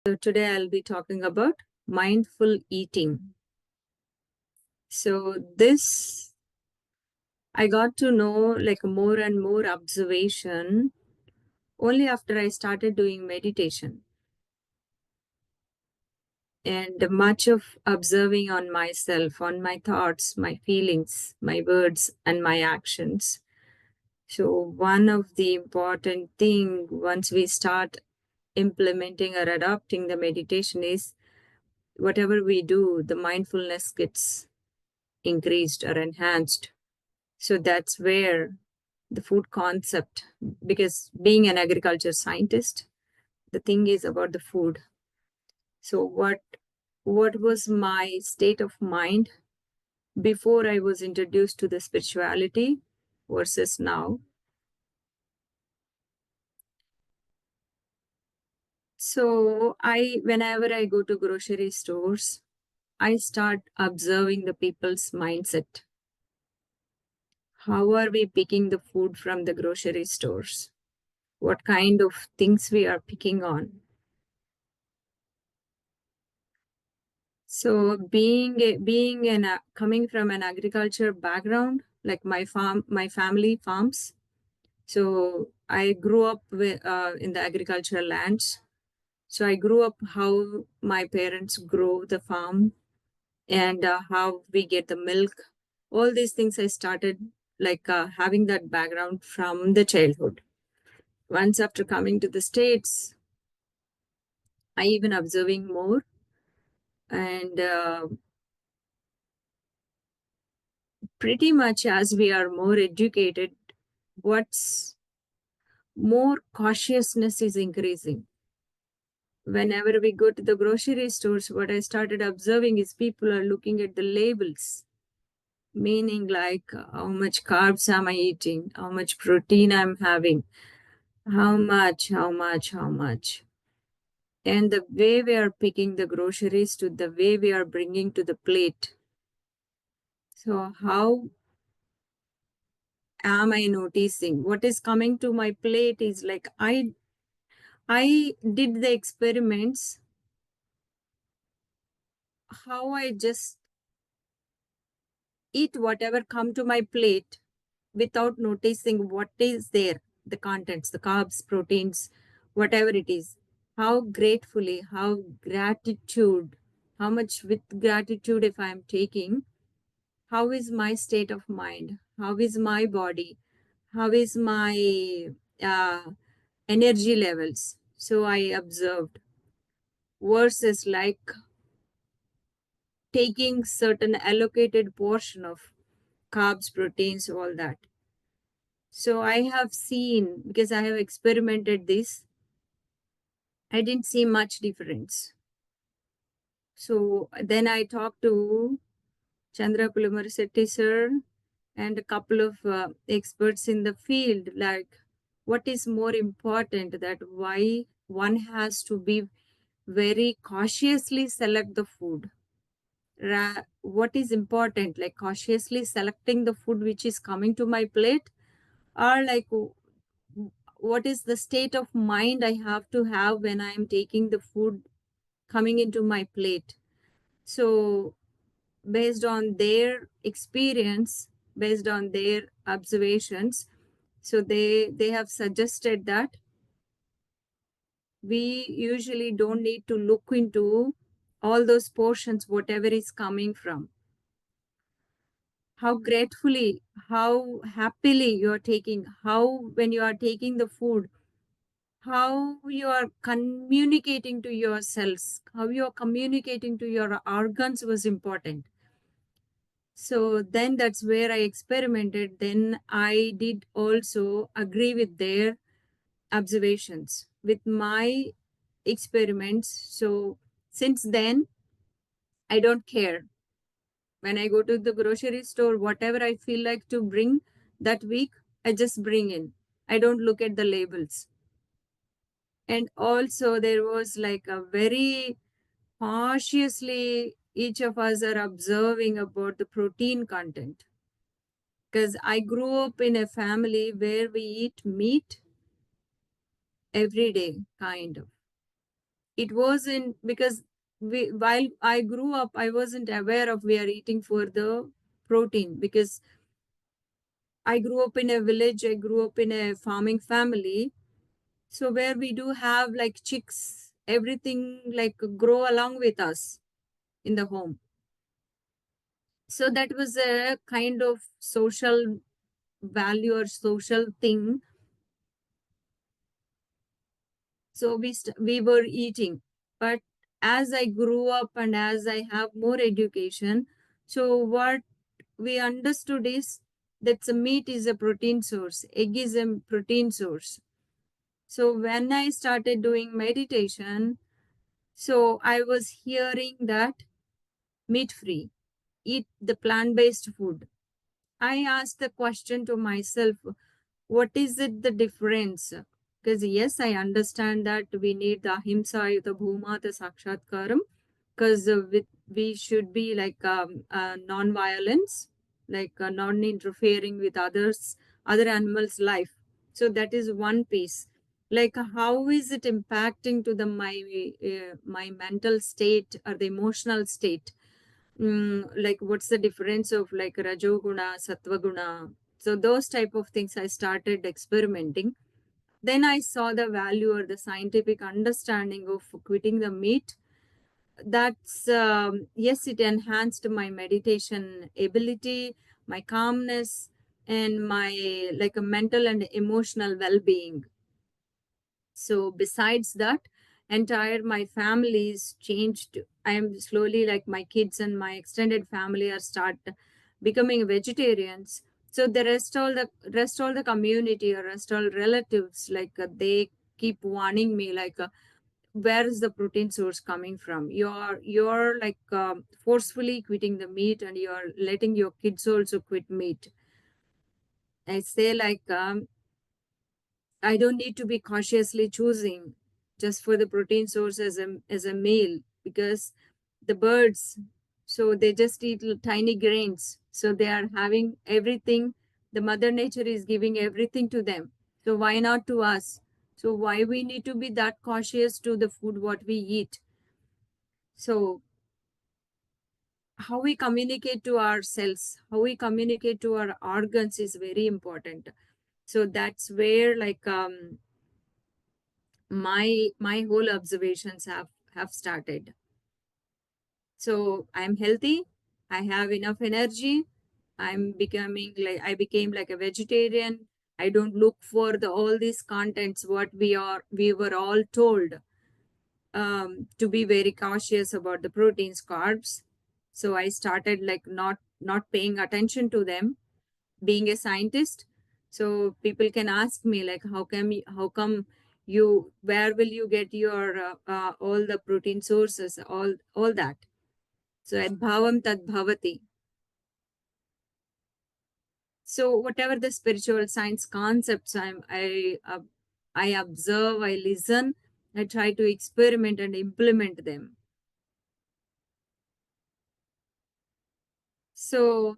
So today I'll be talking about mindful eating. So this I got to know like more and more observation only after I started doing meditation and much of observing on myself, on my thoughts, my feelings, my words and my actions. So one of the important thing once we start implementing or adopting the meditation is whatever we do, the mindfulness gets increased or enhanced. So that's where the food concept, because being an agriculture scientist, the thing is about the food. So what was my state of mind before I was introduced to the spirituality versus now? So whenever I go to grocery stores, I start observing the people's mindset. How are we picking the food from the grocery stores? What kind of things we are picking on? So coming from an agriculture background, like my family farms. So I grew up in the agricultural lands. So I grew up how my parents grow the farm and how we get the milk. All these things I started like having that background from the childhood. Once after coming to the States, I even observing more and pretty much as we are more educated, what's more cautiousness is increasing. Whenever we go to the grocery stores, what I started observing is people are looking at the labels, meaning like how much carbs am I eating, how much protein I'm having, how much. And the way we are picking the groceries to the way we are bringing to the plate. So how am I noticing? What is coming to my plate is like I did the experiments, how I just eat whatever come to my plate without noticing what is there, the contents, the carbs, proteins, whatever it is. How gratefully, how gratitude, how much with gratitude if I am taking, how is my state of mind? How is my body? How is my uh, energy levels? So I observed versus like taking certain allocated portion of carbs, proteins, all that. So I have seen, because I have experimented this, I didn't see much difference. So then I talked to Chandra Pulamarsetti sir and a couple of experts in the field, like what is more important, that why one has to be very cautiously select the food. What is important, like cautiously selecting the food which is coming to my plate, or like what is the state of mind I have to have when I am taking the food coming into my plate. So based on their experience, based on their observations, so they have suggested that we usually don't need to look into all those portions, whatever is coming from. How gratefully, how happily you are taking, how when you are taking the food, how you are communicating to your cells, how you are communicating to your organs was important. So then that's where I experimented. Then I did also agree with their observations, with my experiments. So since then, I don't care. When I go to the grocery store, whatever I feel like to bring that week, I just bring in. I don't look at the labels. And also, there was like a very cautiously, each of us are observing about the protein content. Because I grew up in a family where we eat meat every day, kind of. It wasn't because while I grew up, I wasn't aware of we are eating for the protein, because I grew up in a village, I grew up in a farming family. So where we do have like chicks, everything like grow along with us in the home. So that was a kind of social value or social thing. So we were eating. But as I grew up and as I have more education, so what we understood is that the meat is a protein source, egg is a protein source. So when I started doing meditation, so I was hearing that meat free, eat the plant based food. I asked the question to myself, what is it the difference? Because yes, I understand that we need the ahimsa, the bhuma, the sakshatkaram, because we should be like non-violence, like non-interfering with other animals' life. So that is one piece. Like how is it impacting to the my mental state or the emotional state? Like what's the difference of like rajoguna, sattva-guna? So those type of things I started experimenting. Then I saw the value or the scientific understanding of quitting the meat. That's yes, it enhanced my meditation ability, my calmness, and my like a mental and emotional well-being. So besides that, entire my family is changed. I am slowly like my kids and my extended family are start becoming vegetarians. So the rest all the community or rest all relatives like they keep warning me like where is the protein source coming from? You're like forcefully quitting the meat and you're letting your kids also quit meat. I say like I don't need to be cautiously choosing just for the protein source as a meal, because the birds, so they just eat tiny grains, so they are having everything. The mother nature is giving everything to them, so why not to us? So why we need to be that cautious to the food what we eat? So how we communicate to our cells, how we communicate to our organs is very important. So that's where like my whole observations have started. So I'm healthy, I have enough energy, I became like a vegetarian. I don't look for the all these contents what we were all told, to be very cautious about the proteins, carbs. So I started like not paying attention to them, being a scientist. So people can ask me like how come you, where will you get your all the protein sources, all that. So adbhavam tad bhavati. So whatever the spiritual science concepts I observe, I listen, I try to experiment and implement them. So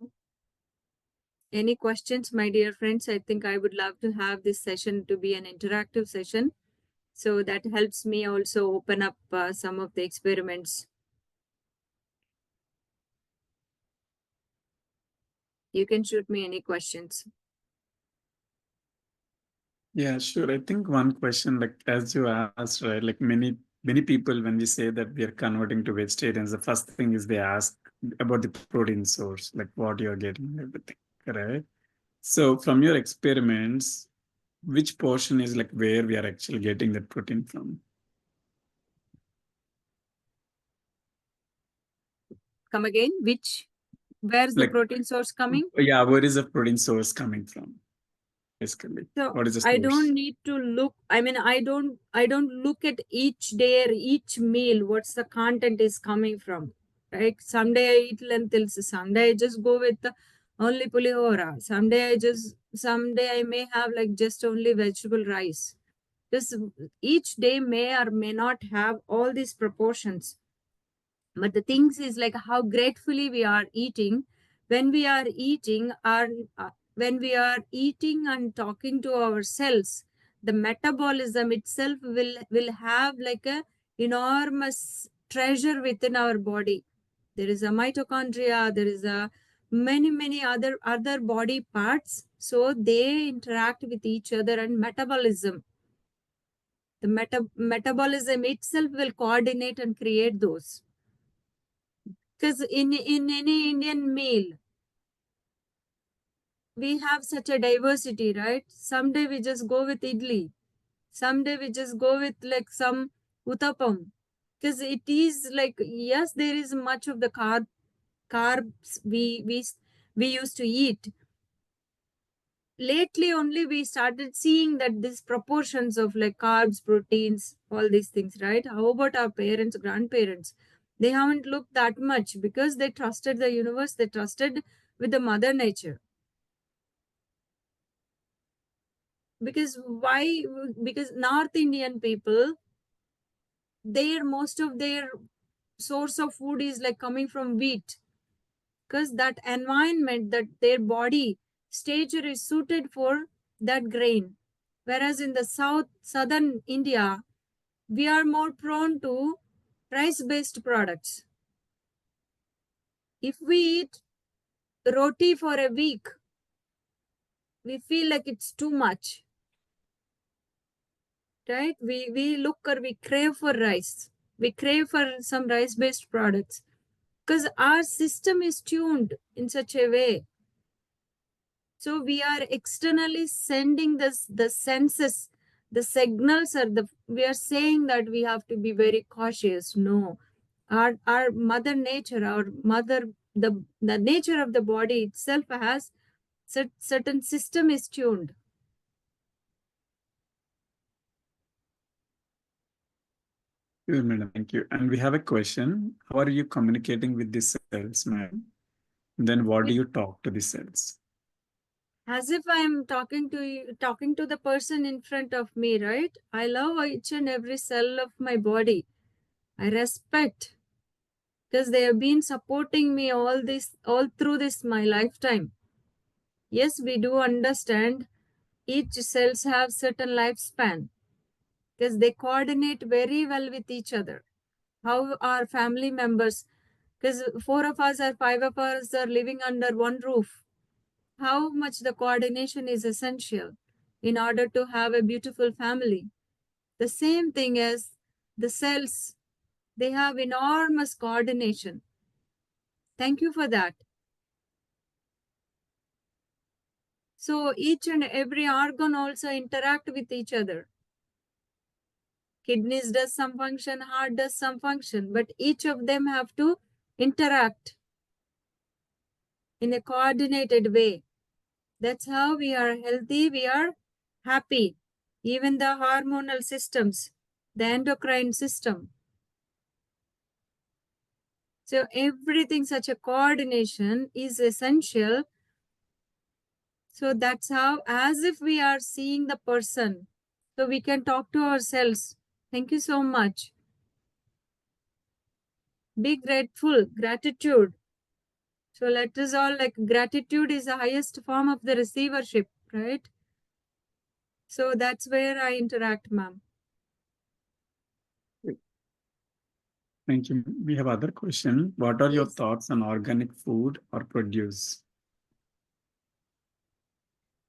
any questions, my dear friends? I think I would love to have this session to be an interactive session. So that helps me also open up some of the experiments. You can shoot me any questions. Yeah, sure. I think one question, like as you asked, right? Like many people, when we say that we are converting to vegetarians, the first thing is they ask about the protein source, like what you're getting, and everything, right? So from your experiments, which portion is like where we are actually getting that protein from? Come again, which, where's the Like, protein source coming? yeah, where is the protein source coming from? Basically, So what is the I don't source? need to look. I mean, I don't look at each day or each meal. What's the content is coming from? Right? Someday I eat lentils. Someday I just go with the only pulihora. Someday I may have like just only vegetable rice. This each day may or may not have all these proportions. But the things is like how gratefully we are eating. When we are eating our when we are eating and talking to ourselves, the metabolism itself will have like a enormous treasure within our body. There is a mitochondria, there is a many other body parts. So they interact with each other, and metabolism, the metabolism itself will coordinate and create those. Because in any Indian meal, we have such a diversity, right? Someday we just go with idli. Someday we just go with like some uttapam. Because it is like, yes, there is much of the carbs we used to eat. Lately only we started seeing that these proportions of like carbs, proteins, all these things, right? How about our parents, grandparents? They haven't looked that much because they trusted the universe, they trusted with the mother nature. Because why? Because North Indian people, their most of their source of food is like coming from wheat, because that environment, that their body stature is suited for that grain. Whereas in the southern India, we are more prone to rice based products. If we eat roti for a week, we feel like it's too much, right? We look, or we crave for rice. We crave for some rice based products because our system is tuned in such a way. So we are externally sending the senses, the signals are the, we are saying that we have to be very cautious. No, our mother nature, our mother, the nature of the body itself has certain system is tuned. Sure, madam. Thank you. And we have a question. How are you communicating with the cells, madam? Then what do you talk to the cells? As if I'm talking to you, talking to the person in front of me, right? I love each and every cell of my body. I respect, because they have been supporting me all through this my lifetime. Yes, we do understand each cells have certain lifespan because they coordinate very well with each other. How our family members, because four of us or five of us are living under one roof, how much the coordination is essential in order to have a beautiful family. The same thing as the cells, they have enormous coordination. Thank you for that. So each and every organ also interact with each other. Kidneys does some function, heart does some function, but each of them have to interact in a coordinated way. That's how we are healthy, we are happy. Even the hormonal systems, the endocrine system. So everything, such a coordination is essential. So that's how, as if we are seeing the person, so we can talk to ourselves. Thank you so much. Be grateful, gratitude. So let us all, like, gratitude is the highest form of the receivership, right? So that's where I interact, ma'am. Thank you. We have other question. What are your Yes. thoughts on organic food or produce?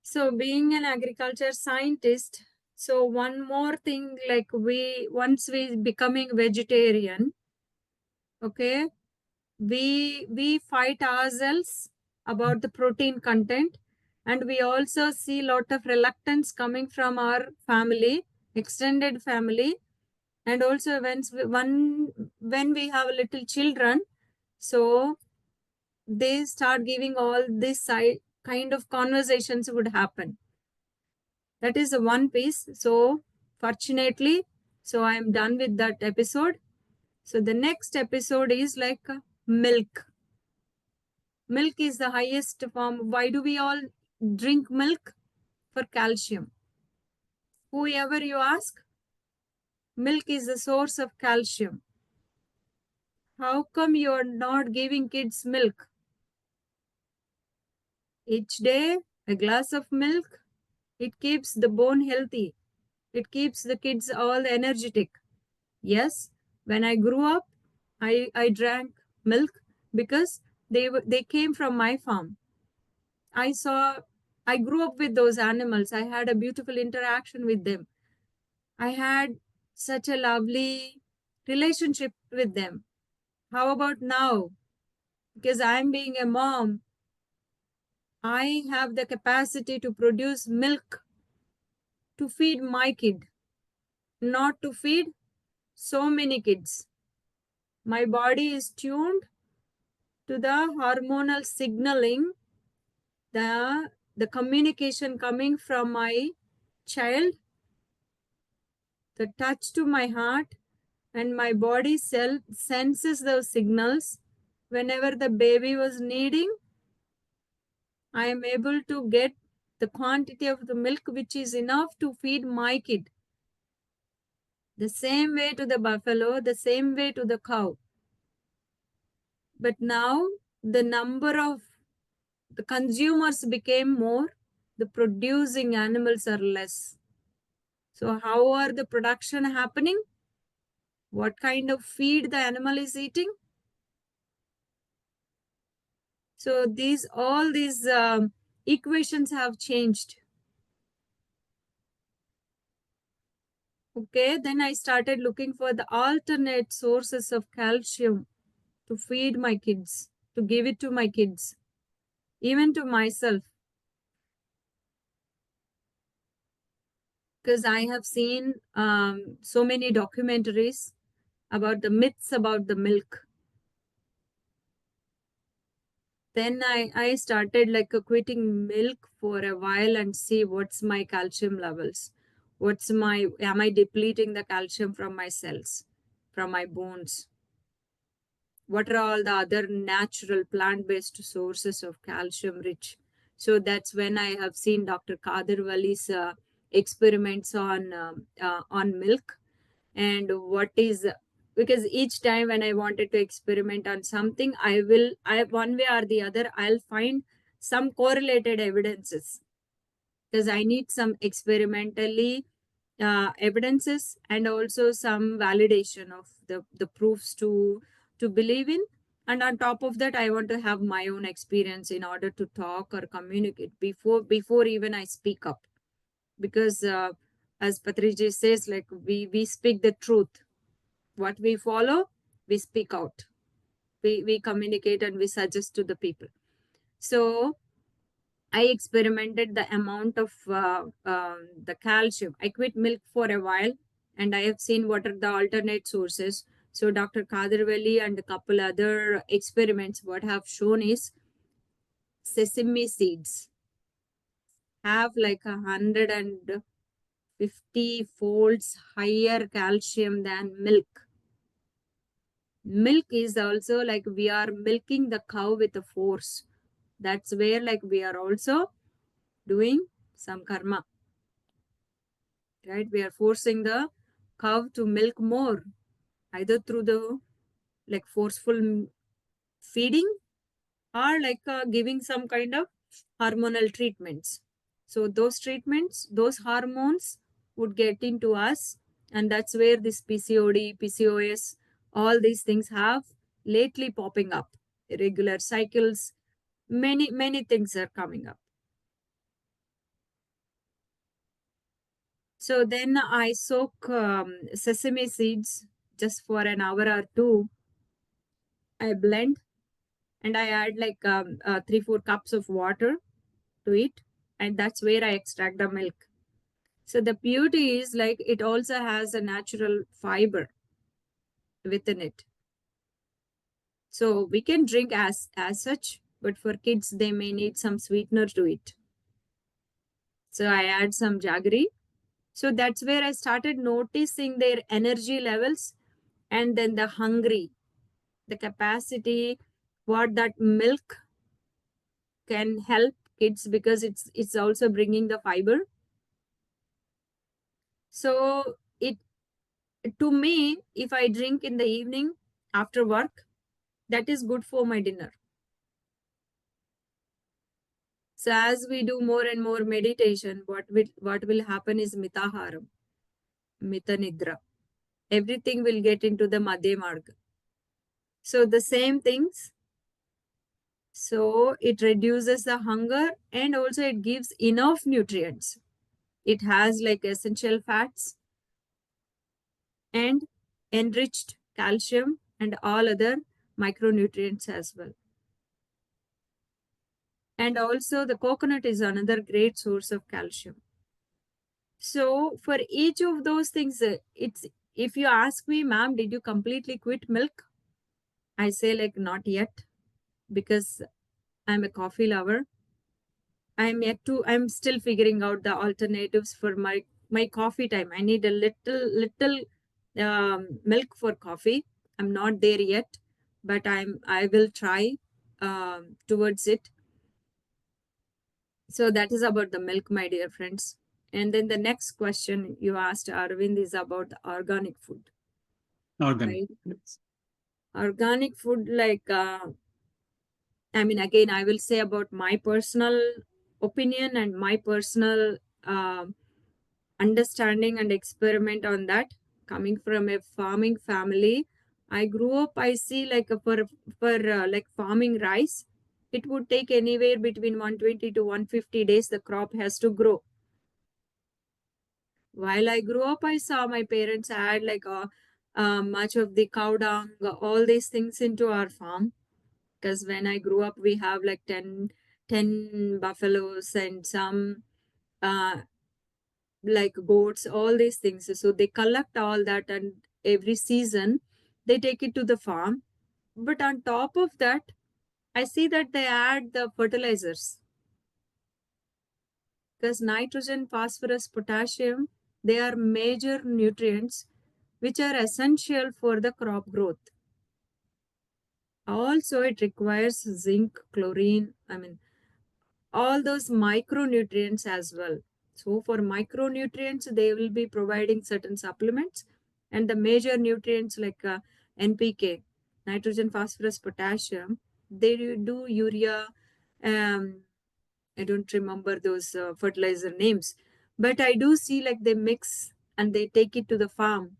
So being an agriculture scientist, so one more thing, like once we becoming vegetarian, okay, we fight ourselves about the protein content, and we also see lot of reluctance coming from our family, extended family, and also when we have little children, so they start giving all this kind of conversations would happen. That is the one piece. So fortunately, so I am done with that episode. So the next episode is like milk. Milk is the highest form. Why do we all drink milk? For calcium. Whoever you ask, milk is the source of calcium. How come you are not giving kids milk? Each day, a glass of milk, it keeps the bone healthy. It keeps the kids all energetic. Yes, When I grew up, I drank milk because they came from my farm. I saw, I grew up with those animals. I had a beautiful interaction with them. I had such a lovely relationship with them. How about now? Because I'm being a mom, I have the capacity to produce milk to feed my kid, not to feed so many kids. My body is tuned to the hormonal signaling, the communication coming from my child, the touch to my heart, and my body senses those signals. Whenever the baby was needing, I am able to get the quantity of the milk which is enough to feed my kid. The same way to the buffalo, the same way to the cow. But now the number of the consumers became more, the producing animals are less. So how are the production happening? What kind of feed the animal is eating? So all these equations have changed. Okay, then I started looking for the alternate sources of calcium to feed my kids, to give it to my kids, even to myself. Because I have seen so many documentaries about the myths about the milk. Then I started like quitting milk for a while and see what's my calcium levels. Am I depleting the calcium from my cells, from my bones? What are all the other natural plant-based sources of calcium rich? So that's when I have seen Dr. Kadirwali's experiments on milk, and what is, because each time when I wanted to experiment on something, I one way or the other I'll find some correlated evidences, because I need some experimentally evidences and also some validation of the proofs to believe in. And on top of that, I want to have my own experience in order to talk or communicate before even I speak up. Because as Patriji says, like we speak the truth. What we follow, we speak out. We communicate and we suggest to the people. So I experimented the amount of the calcium. I quit milk for a while, and I have seen what are the alternate sources. So Dr. Kadirwali and a couple other experiments, what have shown is sesame seeds have like 150 folds higher calcium than milk. Milk is also like we are milking the cow with a force. That's where like we are also doing some karma, right? We are forcing the cow to milk more, either through the like forceful feeding, or like giving some kind of hormonal treatments. So those treatments, those hormones would get into us, and that's where this PCOD, PCOS, all these things have lately popping up. Irregular cycles, many things are coming up. So then I soak sesame seeds just for an hour or two. I blend and I add like 3 4 cups of water to it, and that's where I extract the milk. So the beauty is like it also has a natural fiber within it. So we can drink as such, but for kids they may need some sweetener to it. So I add some jaggery. So that's where I started noticing their energy levels, and then the hungry, the capacity, what that milk can help kids, because it's also bringing the fiber. So it, to me, if I drink in the evening after work, that is good for my dinner. So as we do more and more meditation, what will happen is mitaharam, mita nidra. everything will get into the Madhya Marg. So the same things. So it reduces the hunger and also it gives enough nutrients. It has like essential fats and enriched calcium and all other micronutrients as well. And also the coconut is another great source of calcium. So for each of those things, it's, if you ask me, ma'am, did you completely quit milk? I say like not yet, because I'm a coffee lover. I'm still figuring out the alternatives for my coffee time. I need a little milk for coffee. I'm not there yet, but I will try towards it. So that is about the milk, my dear friends. And then the next question you asked, Arvind, is about the organic food, Organic. right? Yes. Organic food, like, I mean, again, I will say about my personal opinion and my personal understanding and experiment on that. Coming from a farming family, I grew up, I see like for like farming rice, it would take anywhere between 120 to 150 days the crop has to grow. While I grew up, I saw my parents add like much of the cow dung, all these things into our farm. Because when I grew up, we have like 10 buffaloes and some uh, like goats, all these things. So they collect all that, and every season they take it to the farm. But on top of that, I see that they add the fertilizers, because nitrogen, phosphorus, potassium, they are major nutrients which are essential for the crop growth. Also, it requires zinc, chlorine, I mean, all those micronutrients as well. So, for micronutrients, they will be providing certain supplements, and the major nutrients like NPK, nitrogen, phosphorus, potassium, they do urea. Um, I don't remember those fertilizer names, but I do see like they mix and they take it to the farm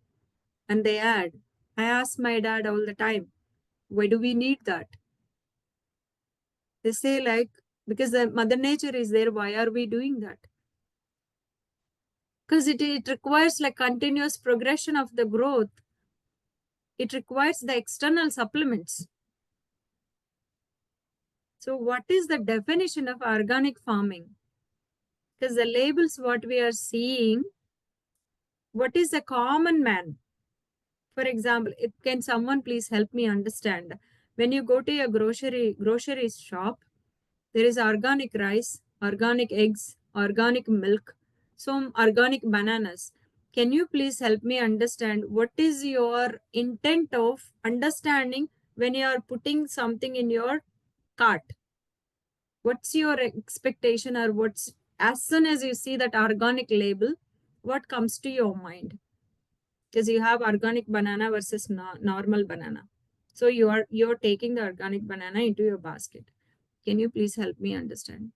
and they add. I ask my dad all the time, why do we need that? They say like, because the mother nature is there, why are we doing that? Because it requires like continuous progression of the growth. It requires the external supplements. So what is the definition of organic farming? Because the labels what we are seeing, what is a common man? For example, can someone please help me understand? When you go to a grocery shop, there is organic rice, organic eggs, organic milk, some organic bananas. Can you please help me understand what is your intent of understanding when you are putting something in your cart? What's your expectation, or what's, as soon as you see that organic label, what comes to your mind? Because you have organic banana versus normal banana. So you're taking the organic banana into your basket. Can you please help me understand?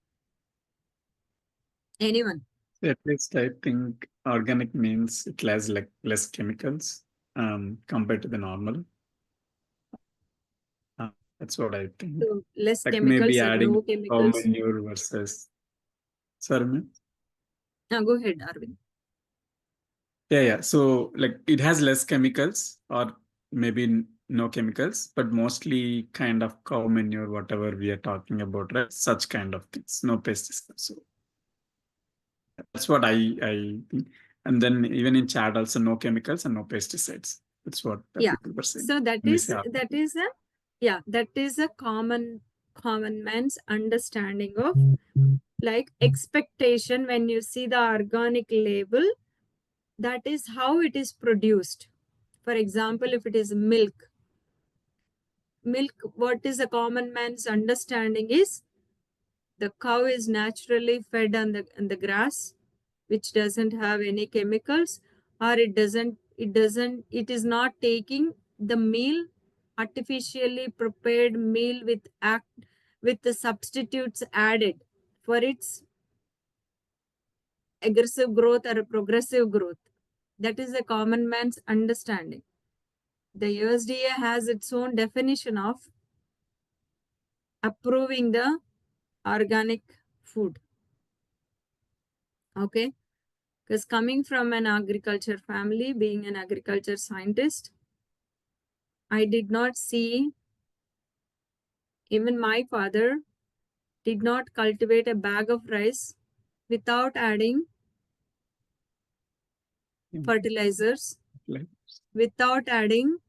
Anyone? So at least I think organic means it has like less chemicals compared to the normal. Uh, that's what I think. So less Like maybe chemicals or adding no cow chemicals? manure versus, sorry, ma'am? Now go ahead, Arvind. Yeah, yeah. So like it has less chemicals or maybe no chemicals, but mostly kind of cow manure, whatever we are talking about, right? Such kind of things, no pesticides. So that's what I think. And then even in chat also no chemicals and no pesticides. That's what the Yeah. people were saying So that when we is say that organic. is a, yeah, that is a common man's understanding of like expectation. When you see the organic label, that is how it is produced. For example, if it is milk, what is a common man's understanding is the cow is naturally fed on the grass, which doesn't have any chemicals, or it is not taking the meal, artificially prepared meal with the substitutes added for its aggressive growth or progressive growth. That is a common man's understanding. The USDA has its own definition of approving the organic food. Okay. Because coming from an agriculture family, being an agriculture scientist, I did not see, even my father did not cultivate a bag of rice without adding Yeah. fertilizers, Like, without adding,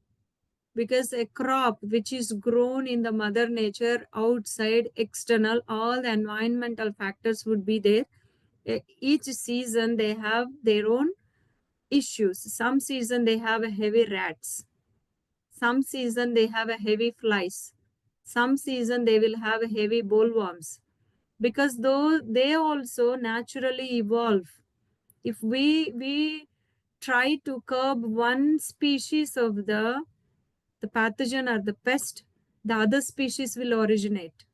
because a crop which is grown in the mother nature outside, external, all the environmental factors would be there. Each season they have their own issues. Some season they have a heavy rats, some season they have a heavy flies, some season they will have a heavy bollworms, because though they also naturally evolve. If we try to curb one species of the pathogen or the pest, the other species will originate.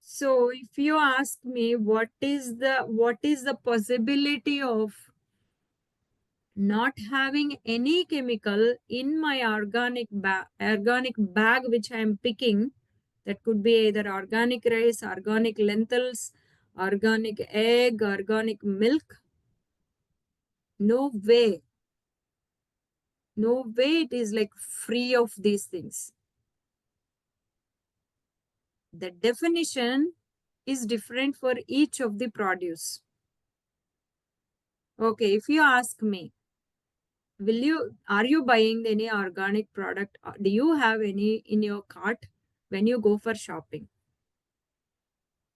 So if you ask me what is the possibility of not having any chemical in my organic bag which I am picking, that could be either organic rice, organic lentils, organic egg, organic milk. No way. No way it is like free of these things. The definition is different for each of the produce. Okay, if you ask me, are you buying any organic product? Do you have any in your cart when you go for shopping?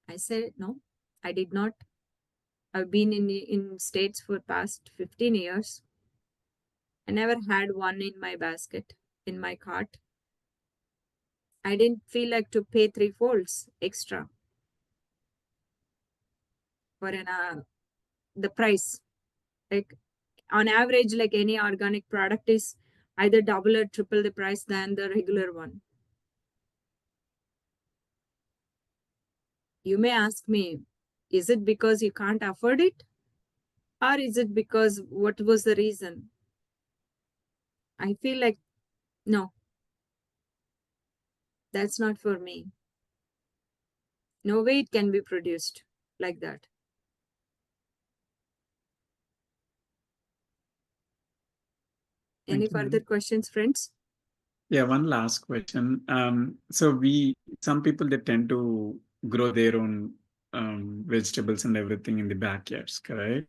I said no, I did not. I've been in States for past 15 years. I never had one in my basket, in my cart. I didn't feel like to pay three folds extra for the price. Like on average, like any organic product is either double or triple the price than the regular one. You may ask me, is it because you can't afford it? Or is it because what was the reason? I feel like, no, that's not for me. No way it can be produced like that. Any thank you, further ma'am. questions, friends? Yeah, one last question. So some people they tend to grow their own vegetables and everything in the backyards, correct?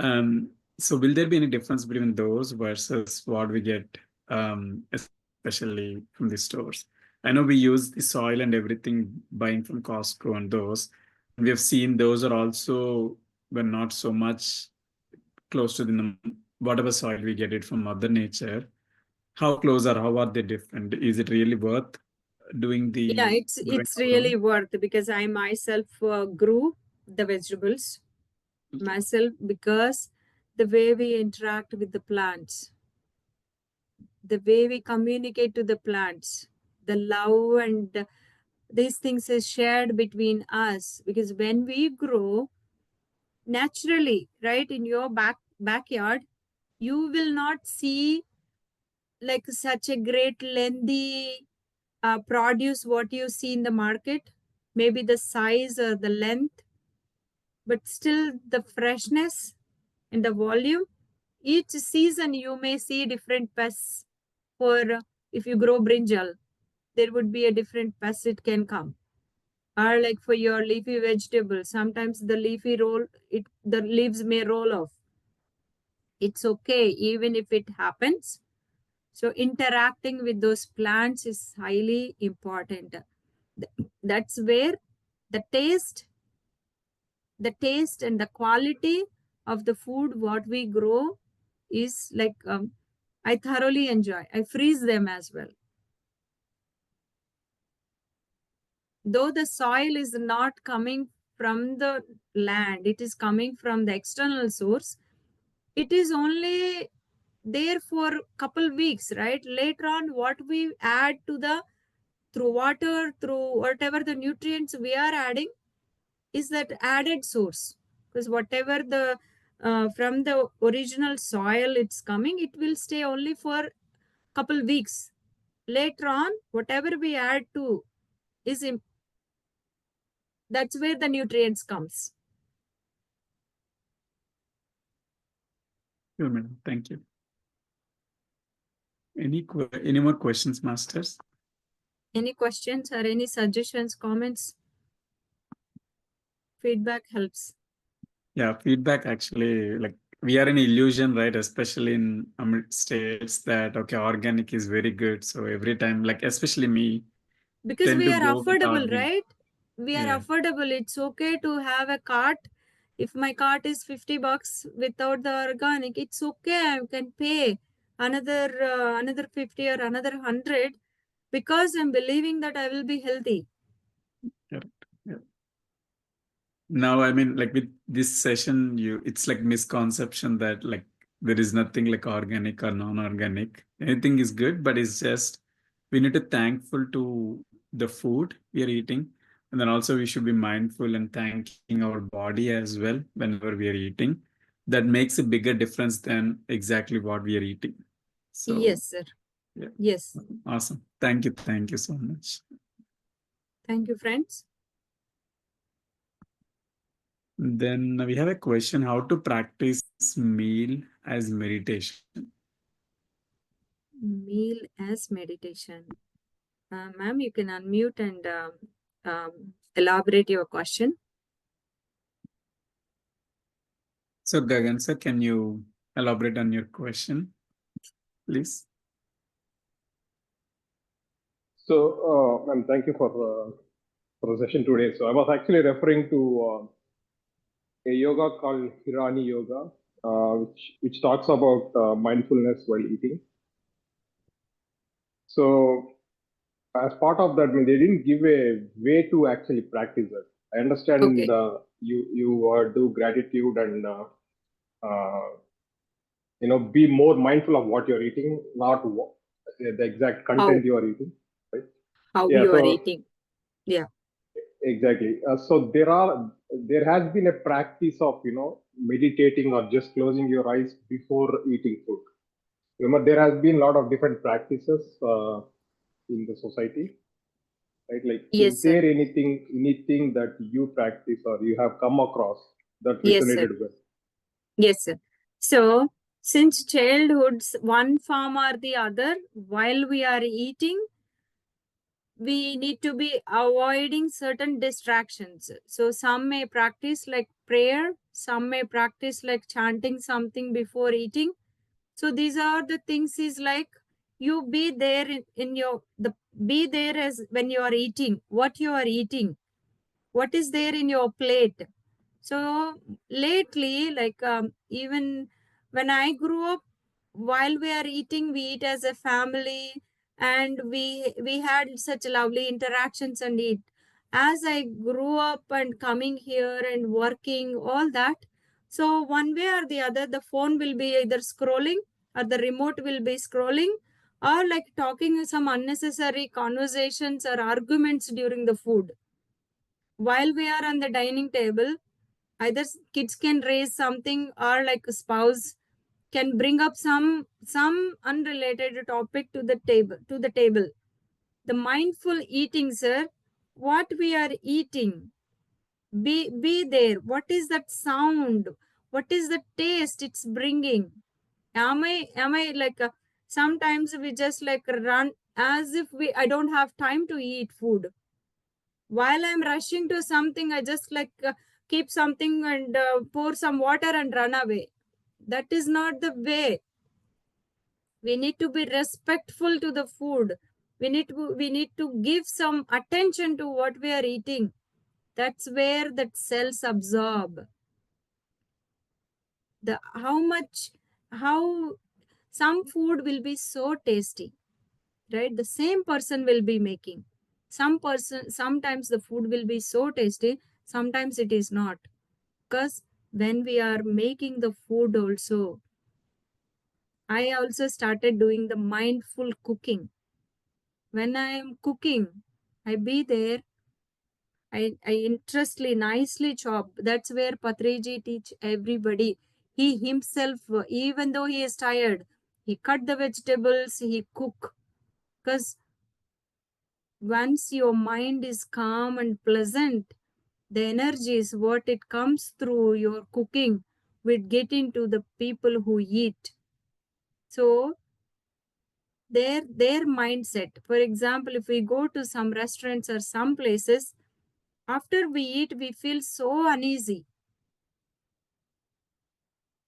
Um, so will there be any difference between those versus what we get, especially from the stores? I know we use the soil and everything buying from Costco and those. We have seen those are also, but not so much close to the whatever soil we get it from Mother Nature. How close or how are they different? Is it really worth doing Yeah, the growing it's our really own? worth, because I myself grew the vegetables myself, because the way we interact with the plants, the way we communicate to the plants, the love and these things is shared between us. Because when we grow naturally, right, in your backyard, you will not see like such a great lengthy produce what you see in the market, maybe the size or the length, but still the freshness and the volume. Each season you may see different pests. For if you grow brinjal, there would be a different pest it can come. Or like for your leafy vegetables, sometimes the leafy roll it the leaves may roll off. It's okay even if it happens. So interacting with those plants is highly important. That's where the taste and the quality of the food what we grow is like, I thoroughly enjoy. I freeze them as well. Though the soil is not coming from the land, it is coming from the external source. It is only there for couple weeks, right? Later on, what we add to the through water, through whatever the nutrients we are adding, is that added source, because whatever the from the original soil it's coming, it will stay only for couple weeks. Later on, whatever we add to is that's where the nutrients comes. Sure, madam. Thank you. Any more questions, masters? Any questions or any suggestions, comments? Feedback helps. Yeah, feedback actually, like we are in illusion, right? Especially in states that okay, organic is very good. So every time, like especially me, Because tend we to are go with affordable, organic. right? We are Yeah, affordable. It's okay to have a cart. If my cart is $50 without the organic, it's okay. I can pay another 50 or another 100 because I'm believing that I will be healthy. correct. Yeah. Now, I mean, like with this session, it's like misconception that like there is nothing like organic or non-organic. Anything is good, but it's just we need to thankful to the food we are eating, and then also we should be mindful and thanking our body as well whenever we are eating. That makes a bigger difference than exactly what we are eating. So Yes, sir. yeah, Yes. awesome. Thank you so much. Thank you, friends. Then we have a question: how to practice meal as meditation? Meal as meditation. Ma'am, you can unmute and elaborate your question. So, Gagan sir, can you elaborate on your question, please? So, and thank you for the session today. So, I was actually referring to a yoga called Hirani Yoga, which talks about mindfulness while eating. So, as part of that, I mean, they didn't give a way to actually practice it. I understand Okay. you do gratitude and uh, be more mindful of what you're eating, not the exact How content you are eating, right? how Yeah. you are So eating. Yeah. exactly. So there has been a practice of meditating or just closing your eyes before eating food. Remember, there has been a lot of different practices in the society, right? Like, Yes, is sir. there anything that you practice or you have come across that Yes, sir. resonated with? Yes, sir. So, since childhood's one form or the other, while we are eating, we need to be avoiding certain distractions. So, some may practice like prayer, some may practice like chanting something before eating. So, these are the things is like you be there in your the be there as when you are eating, what you are eating, what is there in your plate. So lately, like even when I grew up, while we are eating, we eat as a family, and we had such lovely interactions and eat. As I grew up and coming here and working, all that, so one way or the other, the phone will be either scrolling or the remote will be scrolling or like talking some unnecessary conversations or arguments during the food. While we are on the dining table, either kids can raise something or like a spouse can bring up some unrelated topic to the table. The mindful eating, sir, what we are eating, be there. What is that sound? What is the taste it's bringing? Am I like sometimes we just like run as if we I don't have time to eat food. While I'm rushing to something, I just like keep something and pour some water and run away. That is not the way. We need to be respectful to the food. We need to give some attention to what we are eating. That's where that cells absorb the how some food will be so tasty, right? The same person will be making sometimes the food will be so tasty, sometimes it is not. Because when we are making the food also, I also started doing the mindful cooking. When I am cooking, I be there, I interestingly, nicely chopped. That's where Patriji teach everybody. He himself, even though he is tired, he cut the vegetables, he cook. Because once your mind is calm and pleasant, the energies, what it comes through your cooking, will get into the people who eat. So their mindset. For example, if we go to some restaurants or some places, after we eat, we feel so uneasy.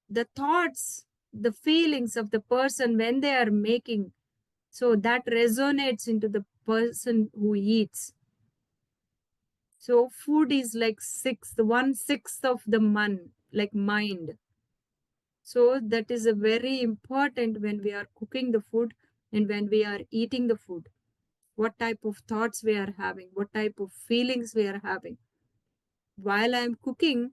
The thoughts, the feelings of the person when they are making, so that resonates into the person who eats. So food is like one-sixth of the like mind. So that is a very important when we are cooking the food and when we are eating the food. What type of thoughts we are having, what type of feelings we are having. While I am cooking,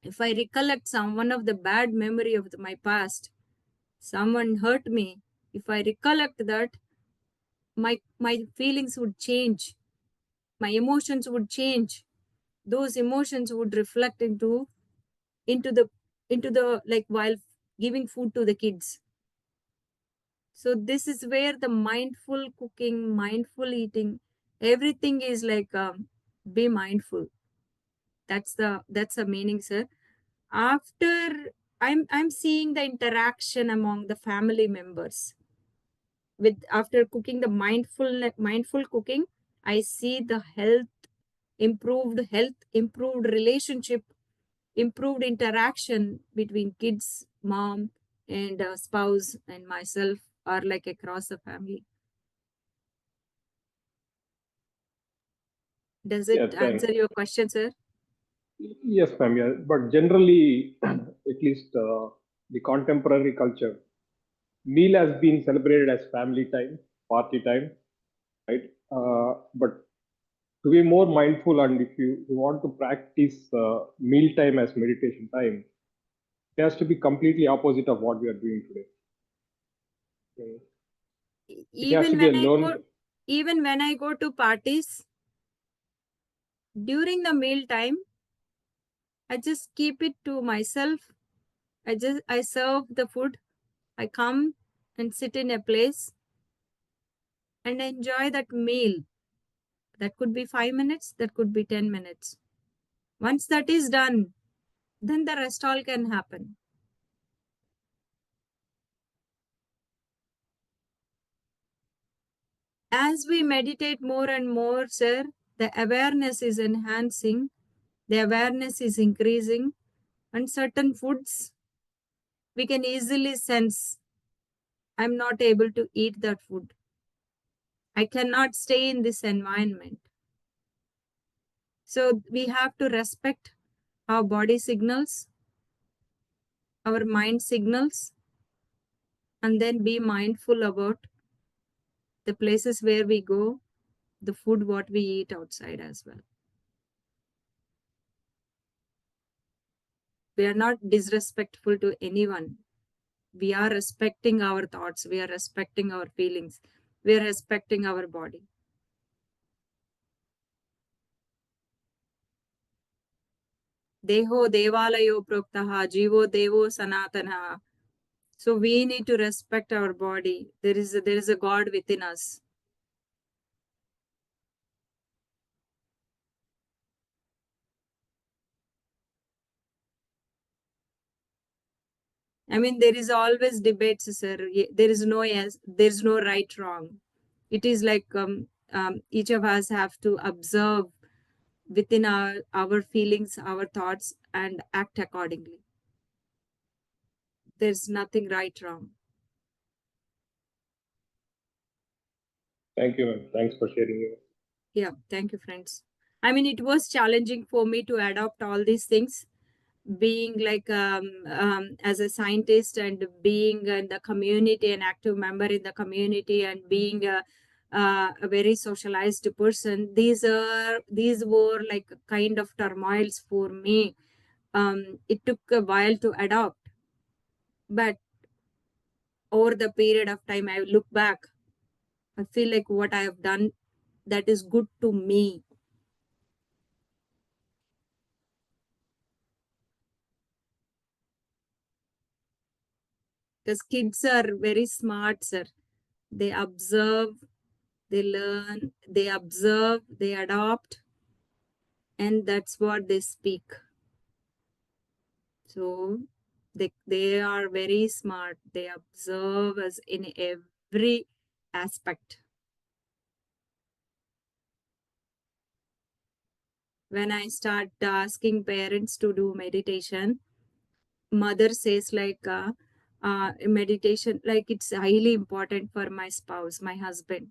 if I recollect one of the bad memory of my past, someone hurt me, if I recollect that, my feelings would change, my emotions would change. Those emotions would reflect into the like while giving food to the kids. So this is where the mindful cooking, mindful eating, everything is like be mindful. That's the meaning, sir. After I'm seeing the interaction among the family members with after cooking the mindful cooking, I see the health, improved relationship, improved interaction between kids, mom, and spouse and myself, or like across the family. Does it Yeah, thanks. answer your question, sir? Yes, ma'am. Yeah. But generally, at least the contemporary culture, meal has been celebrated as family time, party time, right? But to be more mindful, and if you want to practice meal time as meditation time, it has to be completely opposite of what we are doing today. Okay. It has even to be a when i learn. go Even when I go to parties, during the meal time, I just keep it to myself. I serve the food. I come and sit in a place and enjoy that meal. That could be 5 minutes, that could be 10 minutes. Once that is done, then the rest all can happen. As we meditate more and more, sir, the awareness is enhancing, the awareness is increasing, and certain foods we can easily sense I'm not able to eat that food. I cannot stay in this environment. So we have to respect our body signals, our mind signals, and then be mindful about the places where we go, the food what we eat outside as well. We are not disrespectful to anyone. We are respecting our thoughts, we are respecting our feelings, we are respecting our body. Deho devalayo proktaha, jivo devo sanatana. So we need to respect our body. There is a God within us. I mean, there is always debates, sir. There is no yes, there is no right, wrong. It is like each of us have to observe within our feelings, our thoughts, and act accordingly. There's nothing right, wrong. Thank you, ma'am. Thanks for sharing your. Yeah, thank you, friends. I mean, it was challenging for me to adopt all these things, being like as a scientist and being in the community, an active member in the community, and being a very socialized person. These were like kind of turmoils for me. It took a while to adopt, but over the period of time, I look back, I feel like what I have done, that is good to me. Because kids are very smart, sir. They observe, they learn, they observe, they adopt, and that's what they speak. So they are very smart. They observe us in every aspect. When I start asking parents to do meditation, mother says like meditation, like it's highly important for my spouse, my husband.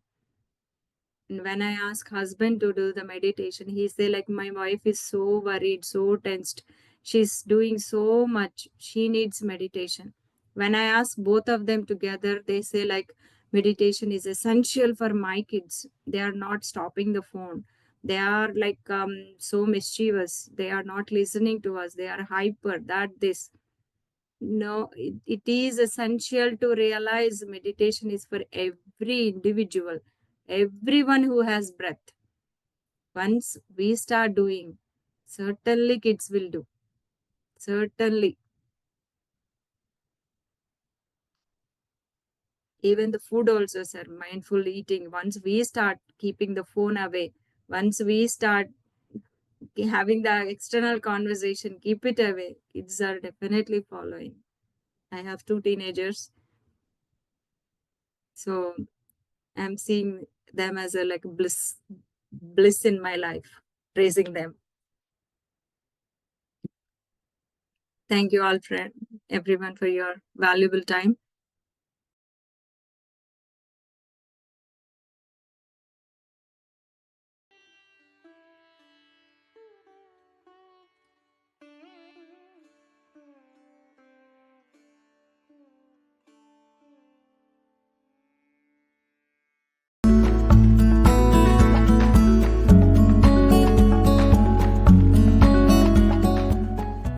And when I ask husband to do the meditation, he say like my wife is so worried, so tensed. She's doing so much. She needs meditation. When I ask both of them together, they say like meditation is essential for my kids. They are not stopping the phone. They are like so mischievous. They are not listening to us. They are hyper. That this. No, it is essential to realize meditation is for every individual, everyone who has breath. Once we start doing, certainly kids will do. Certainly. Even the food also, sir, mindful eating. Once we start keeping the phone away, once we start having the external conversation, keep it away. Kids are definitely following. I have 2 teenagers. So I'm seeing them as a like bliss in my life, raising them. Thank you all, friend, everyone, for your valuable time.